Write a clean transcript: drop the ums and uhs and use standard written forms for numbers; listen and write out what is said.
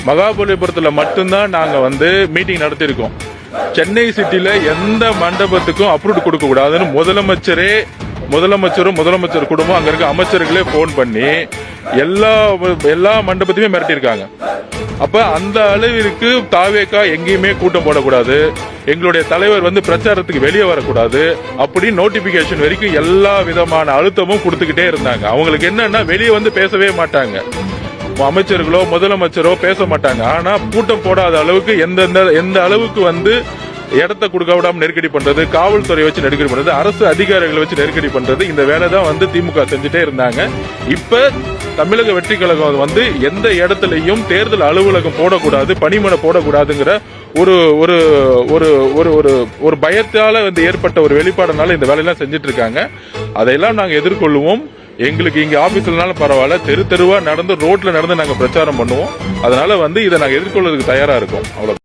மகாபலிபுரத்துல மட்டும்தான் நாங்க மீட்டிங் நடத்திருக்கோம். சென்னை சிட்டில எந்த மண்டபத்துக்கும் அப்ரூவ் கொடுக்க கூடாதுன்னு முதலமைச்சரும் முதலமைச்சர் குடும்பம் அங்க இருக்க அமைச்சர்களே போன் பண்ணி எல்லா மண்டபத்தையுமே மிரட்டிருக்காங்க. அப்ப அந்த அளவிற்கு தாவேகா எங்கேயுமே கூட்டம் போடக்கூடாது, எங்களுடைய தலைவர் பிரச்சாரத்துக்கு வெளியே வரக்கூடாது அப்படி நோட்டிபிகேஷன் வரைக்கும் எல்லா விதமான அழுத்தமும் கொடுத்துக்கிட்டே இருந்தாங்க. அவங்களுக்கு என்னன்னா வெளியே பேசவே மாட்டாங்க, அமைச்சர்களோ முதலமைச்சரோ பேச மாட்டாங்க. ஆனா கூட்டம் போடாத அளவுக்கு எந்த அளவுக்கு இடத்தை கொடுக்க விடாம நெருக்கடி பண்றது, காவல்துறை வச்சு நெருக்கடி பண்றது, அரசு அதிகாரிகளை வச்சு நெருக்கடி பண்றது, இந்த வேலை தான் திமுக செஞ்சுட்டே இருந்தாங்க. இப்ப தமிழக வெற்றி கழகம் எந்த இடத்துலயும் தேர்தல் அலுவலகம் போடக்கூடாது, பணிமனை போடக்கூடாதுங்கிற ஒரு ஒரு ஒரு ஒரு ஒரு பயத்தால ஏற்பட்ட ஒரு வெளிப்பாடுனால இந்த வேலையெல்லாம் செஞ்சுட்டு இருக்காங்க. அதையெல்லாம் நாங்க எதிர்கொள்வோம். எங்களுக்கு இங்க ஆபீஸ்லனாலும் பரவாயில்ல, தெருவா நடந்து ரோட்ல நடந்து நாங்க பிரச்சாரம் பண்ணுவோம். அதனால இதை நாங்க எதிர்கொள்வதற்கு தயாரா இருக்கோம். அவ்வளவு.